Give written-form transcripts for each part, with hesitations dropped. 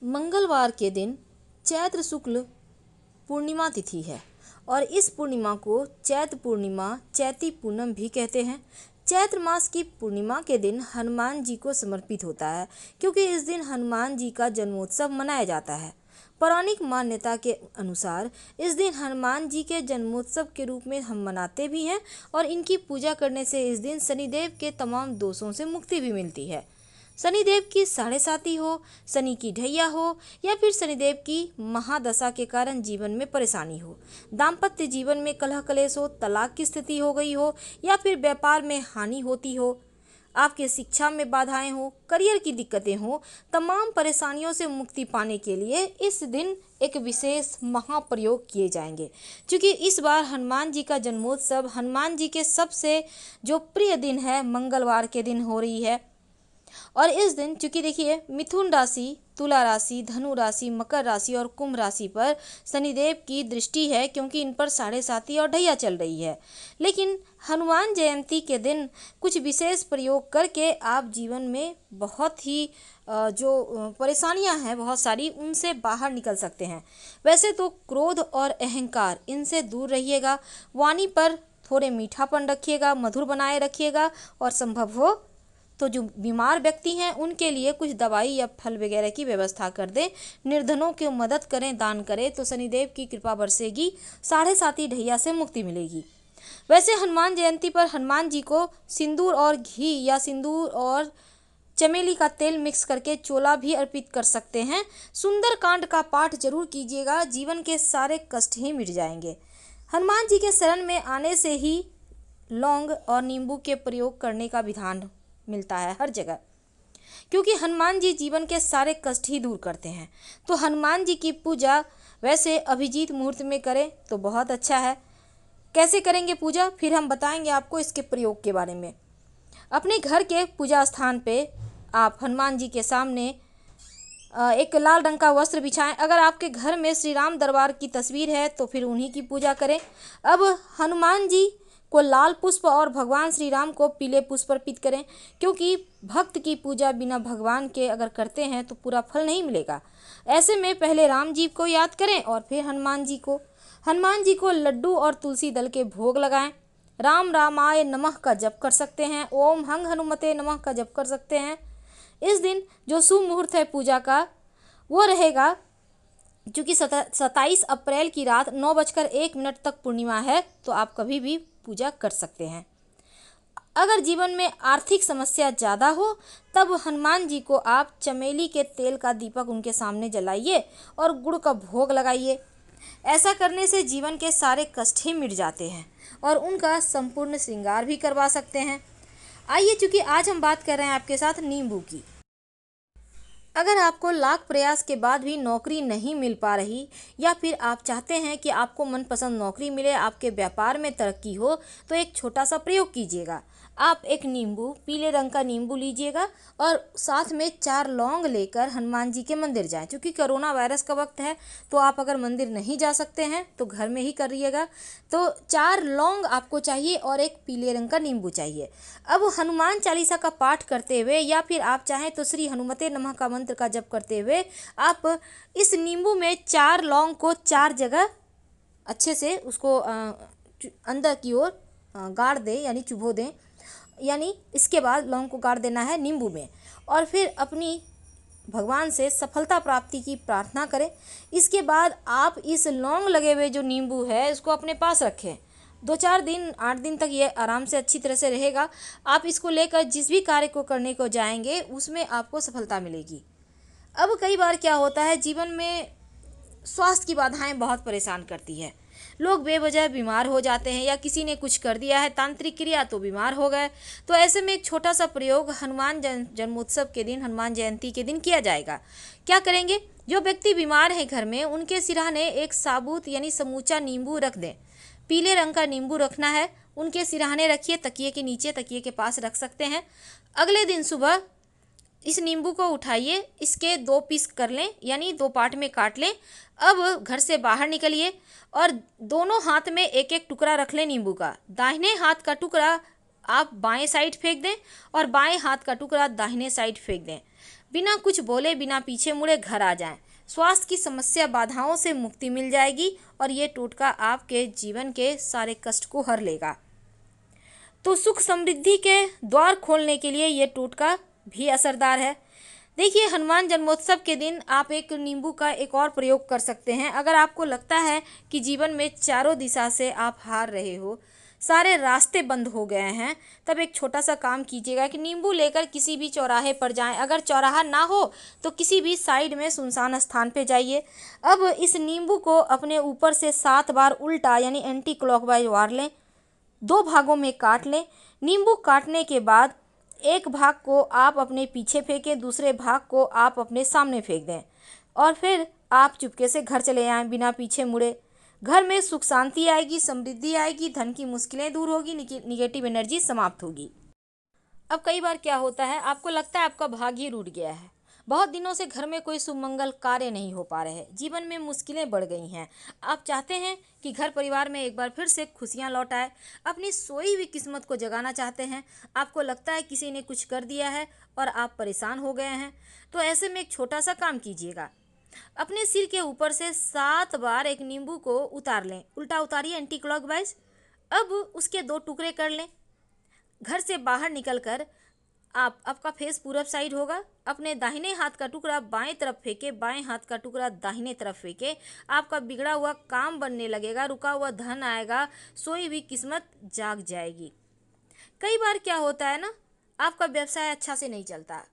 मंगलवार के दिन चैत्र शुक्ल पूर्णिमा तिथि है और इस पूर्णिमा को चैत्र पूर्णिमा, चैती पूनम भी कहते हैं। चैत्र मास की पूर्णिमा के दिन हनुमान जी को समर्पित होता है, क्योंकि इस दिन हनुमान जी का जन्मोत्सव मनाया जाता है। पौराणिक मान्यता के अनुसार इस दिन हनुमान जी के जन्मोत्सव के रूप में हम मनाते भी हैं और इनकी पूजा करने से इस दिन शनिदेव के तमाम दोषों से मुक्ति भी मिलती है। शनिदेव की साढ़े साती हो, शनि की ढैया हो या फिर शनिदेव की महादशा के कारण जीवन में परेशानी हो, दाम्पत्य जीवन में कलह कलेश हो, तलाक की स्थिति हो गई हो या फिर व्यापार में हानि होती हो, आपके शिक्षा में बाधाएं हो, करियर की दिक्कतें हो, तमाम परेशानियों से मुक्ति पाने के लिए इस दिन एक विशेष महाप्रयोग किए जाएंगे। क्योंकि इस बार हनुमान जी का जन्मोत्सव हनुमान जी के सबसे जो प्रिय दिन है मंगलवार के दिन हो रही है। और इस दिन चूंकि देखिए मिथुन राशि, तुला राशि, धनु राशि, मकर राशि और कुंभ राशि पर शनिदेव की दृष्टि है, क्योंकि इन पर साढ़े साती और ढैया चल रही है। लेकिन हनुमान जयंती के दिन कुछ विशेष प्रयोग करके आप जीवन में बहुत ही जो परेशानियां हैं बहुत सारी, उनसे बाहर निकल सकते हैं। वैसे तो क्रोध और अहंकार इनसे दूर रहिएगा, वाणी पर थोड़े मीठापन रखिएगा, मधुर बनाए रखिएगा और संभव हो तो जो बीमार व्यक्ति हैं उनके लिए कुछ दवाई या फल वगैरह की व्यवस्था कर दें, निर्धनों की मदद करें, दान करें, तो शनिदेव की कृपा बरसेगी, साढ़े साती ढैया से मुक्ति मिलेगी। वैसे हनुमान जयंती पर हनुमान जी को सिंदूर और घी या सिंदूर और चमेली का तेल मिक्स करके चोला भी अर्पित कर सकते हैं। सुंदर कांड का पाठ जरूर कीजिएगा, जीवन के सारे कष्ट ही मिट जाएंगे। हनुमान जी के शरण में आने से ही लौंग और नींबू के प्रयोग करने का विधान मिलता है हर जगह, क्योंकि हनुमान जी जीवन के सारे कष्ट ही दूर करते हैं। तो हनुमान जी की पूजा वैसे अभिजीत मुहूर्त में करें तो बहुत अच्छा है। कैसे करेंगे पूजा, फिर हम बताएंगे आपको इसके प्रयोग के बारे में। अपने घर के पूजा स्थान पे आप हनुमान जी के सामने एक लाल रंग का वस्त्र बिछाएं। अगर आपके घर में श्री राम दरबार की तस्वीर है तो फिर उन्हीं की पूजा करें। अब हनुमान जी को लाल पुष्प और भगवान श्री राम को पीले पुष्प अर्पित करें, क्योंकि भक्त की पूजा बिना भगवान के अगर करते हैं तो पूरा फल नहीं मिलेगा। ऐसे में पहले राम जी को याद करें और फिर हनुमान जी को लड्डू और तुलसी दल के भोग लगाएं। राम रामाय नमः का जप कर सकते हैं, ओम हंग हनुमते नमः का जप कर सकते हैं। इस दिन जो शुभ मुहूर्त है पूजा का वो रहेगा, क्योंकि 27 अप्रैल की रात 9:01 तक पूर्णिमा है, तो आप कभी भी पूजा कर सकते हैं। अगर जीवन में आर्थिक समस्या ज़्यादा हो तब हनुमान जी को आप चमेली के तेल का दीपक उनके सामने जलाइए और गुड़ का भोग लगाइए। ऐसा करने से जीवन के सारे कष्ट ही मिट जाते हैं और उनका संपूर्ण श्रृंगार भी करवा सकते हैं। आइए, चूँकि आज हम बात कर रहे हैं आपके साथ नींबू की। अगर आपको लाख प्रयास के बाद भी नौकरी नहीं मिल पा रही या फिर आप चाहते हैं कि आपको मनपसंद नौकरी मिले, आपके व्यापार में तरक्की हो, तो एक छोटा सा प्रयोग कीजिएगा। आप एक नींबू, पीले रंग का नींबू लीजिएगा और साथ में 4 लौंग लेकर हनुमान जी के मंदिर जाएं। क्योंकि कोरोना वायरस का वक्त है तो आप अगर मंदिर नहीं जा सकते हैं तो घर में ही करिएगा। तो 4 लौंग आपको चाहिए और एक पीले रंग का नींबू चाहिए। अब हनुमान चालीसा का पाठ करते हुए या फिर आप चाहें तो श्री हनुमते नमः का मंत्र का जप करते हुए आप इस नींबू में 4 लौंग को 4 जगह अच्छे से उसको अंदर की ओर गाड़ दें, यानी चुभो दें। यानी इसके बाद लौंग को गाड़ देना है नींबू में और फिर अपनी भगवान से सफलता प्राप्ति की प्रार्थना करें। इसके बाद आप इस लौंग लगे हुए जो नींबू है इसको अपने पास रखें। 2-4 दिन 8 दिन तक ये आराम से अच्छी तरह से रहेगा। आप इसको लेकर जिस भी कार्य को करने को जाएंगे उसमें आपको सफलता मिलेगी। अब कई बार क्या होता है, जीवन में स्वास्थ्य की बाधाएं बहुत परेशान करती है। लोग बेवजह बीमार हो जाते हैं या किसी ने कुछ कर दिया है तांत्रिक क्रिया तो बीमार हो गए। तो ऐसे में एक छोटा सा प्रयोग हनुमान जन्मोत्सव के दिन, हनुमान जयंती के दिन किया जाएगा। क्या करेंगे, जो व्यक्ति बीमार है घर में उनके सिरहाने एक साबुत यानी समूचा नींबू रख दें। पीले रंग का नींबू रखना है, उनके सिरहाने रखिए, तकिए के नीचे, तकिए के पास रख सकते हैं। अगले दिन सुबह इस नींबू को उठाइए, इसके 2 पीस कर लें, यानी 2 पार्ट में काट लें। अब घर से बाहर निकलिए और दोनों हाथ में एक एक टुकड़ा रख लें नींबू का। दाहिने हाथ का टुकड़ा आप बाएं साइड फेंक दें और बाएं हाथ का टुकड़ा दाहिने साइड फेंक दें। बिना कुछ बोले, बिना पीछे मुड़े घर आ जाएं। स्वास्थ्य की समस्या, बाधाओं से मुक्ति मिल जाएगी और ये टोटका आपके जीवन के सारे कष्ट को हर लेगा। तो सुख समृद्धि के द्वार खोलने के लिए ये टोटका भी असरदार है। देखिए, हनुमान जन्मोत्सव के दिन आप एक नींबू का एक और प्रयोग कर सकते हैं। अगर आपको लगता है कि जीवन में चारों दिशा से आप हार रहे हो, सारे रास्ते बंद हो गए हैं, तब एक छोटा सा काम कीजिएगा कि नींबू लेकर किसी भी चौराहे पर जाएं। अगर चौराहा ना हो तो किसी भी साइड में सुनसान स्थान पे जाइए। अब इस नींबू को अपने ऊपर से 7 बार उल्टा यानी एंटी क्लॉकवाइज वार लें, 2 भागों में काट लें। नींबू काटने के बाद एक भाग को आप अपने पीछे फेंकें, दूसरे भाग को आप अपने सामने फेंक दें और फिर आप चुपके से घर चले आएँ बिना पीछे मुड़े। घर में सुख शांति आएगी, समृद्धि आएगी, धन की मुश्किलें दूर होगी, निगेटिव एनर्जी समाप्त होगी। अब कई बार क्या होता है, आपको लगता है आपका भाग्य ही रूठ गया है, बहुत दिनों से घर में कोई शुभ मंगल कार्य नहीं हो पा रहे हैं, जीवन में मुश्किलें बढ़ गई हैं। आप चाहते हैं कि घर परिवार में एक बार फिर से खुशियां लौट आए, अपनी सोई हुई किस्मत को जगाना चाहते हैं। आपको लगता है किसी ने कुछ कर दिया है और आप परेशान हो गए हैं। तो ऐसे में एक छोटा सा काम कीजिएगा, अपने सिर के ऊपर से 7 बार एक नींबू को उतार लें, उल्टा उतारिए एंटी क्लॉकवाइज। अब उसके 2 टुकड़े कर लें। घर से बाहर निकलकर आपका फेस पूरब साइड होगा, अपने दाहिने हाथ का टुकड़ा बाएं तरफ फेंके, बाएं हाथ का टुकड़ा दाहिने तरफ फेंके। आपका बिगड़ा हुआ काम बनने लगेगा, रुका हुआ धन आएगा, सोई हुई किस्मत जाग जाएगी। कई बार क्या होता है ना, आपका व्यवसाय अच्छा से नहीं चलता।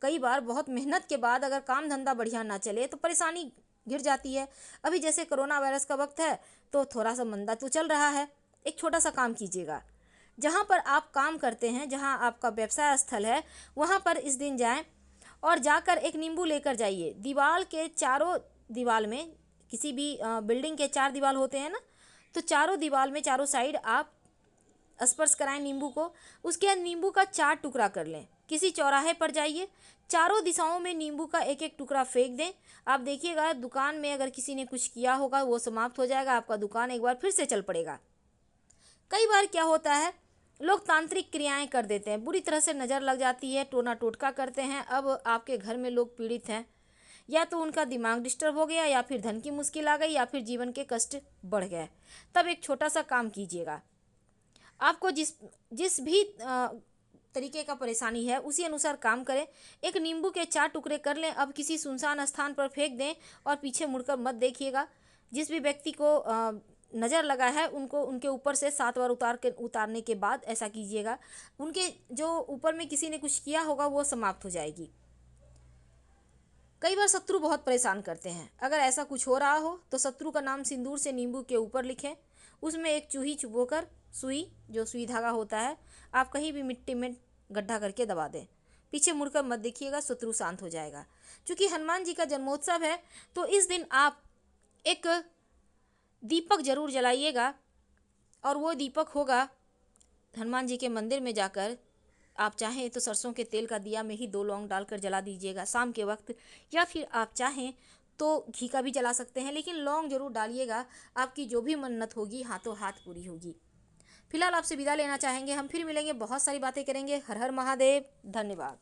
कई बार बहुत मेहनत के बाद अगर काम धंधा बढ़िया ना चले तो परेशानी घिर जाती है। अभी जैसे कोरोना वायरस का वक्त है तो थोड़ा सा मंदा तो चल रहा है। एक छोटा सा काम कीजिएगा, जहाँ पर आप काम करते हैं, जहाँ आपका व्यवसाय स्थल है, वहाँ पर इस दिन जाएं और जाकर एक नींबू लेकर जाइए। दीवार के चारों दीवार में, किसी भी बिल्डिंग के 4 दीवार होते हैं ना, तो चारों दीवार में चारों साइड आप स्पर्श कराएं नींबू को। उसके बाद नींबू का 4 टुकड़ा कर लें। किसी चौराहे पर जाइए, चारों दिशाओं में नींबू का एक एक टुकड़ा फेंक दें। आप देखिएगा दुकान में अगर किसी ने कुछ किया होगा वो समाप्त हो जाएगा, आपका दुकान एक बार फिर से चल पड़ेगा। कई बार क्या होता है, लोग तांत्रिक क्रियाएं कर देते हैं, बुरी तरह से नज़र लग जाती है, टोना टोटका करते हैं। अब आपके घर में लोग पीड़ित हैं, या तो उनका दिमाग डिस्टर्ब हो गया, या फिर धन की मुश्किल आ गई, या फिर जीवन के कष्ट बढ़ गए। तब एक छोटा सा काम कीजिएगा, आपको जिस भी तरीके का परेशानी है उसी अनुसार काम करें। एक नींबू के 4 टुकड़े कर लें, अब किसी सुनसान स्थान पर फेंक दें और पीछे मुड़कर मत देखिएगा। जिस भी व्यक्ति को नज़र लगा है उनको उनके ऊपर से 7 बार उतारने के बाद ऐसा कीजिएगा। उनके जो ऊपर में किसी ने कुछ किया होगा वो समाप्त हो जाएगी। कई बार शत्रु बहुत परेशान करते हैं, अगर ऐसा कुछ हो रहा हो तो शत्रु का नाम सिंदूर से नींबू के ऊपर लिखें, उसमें एक चूही चुभोकर सुई, जो सुई धागा होता है, आप कहीं भी मिट्टी में गड्ढा करके दबा दें। पीछे मुड़कर मत देखिएगा, शत्रु शांत हो जाएगा। क्योंकि हनुमान जी का जन्मोत्सव है तो इस दिन आप एक दीपक जरूर जलाइएगा, और वो दीपक होगा हनुमान जी के मंदिर में जाकर, आप चाहें तो सरसों के तेल का दिया में ही 2 लौंग डालकर जला दीजिएगा शाम के वक्त, या फिर आप चाहें तो घी का भी जला सकते हैं, लेकिन लौंग जरूर डालिएगा। आपकी जो भी मन्नत होगी हाथों हाथ पूरी होगी। फिलहाल आपसे विदा लेना चाहेंगे, हम फिर मिलेंगे, बहुत सारी बातें करेंगे। हर हर महादेव, धन्यवाद।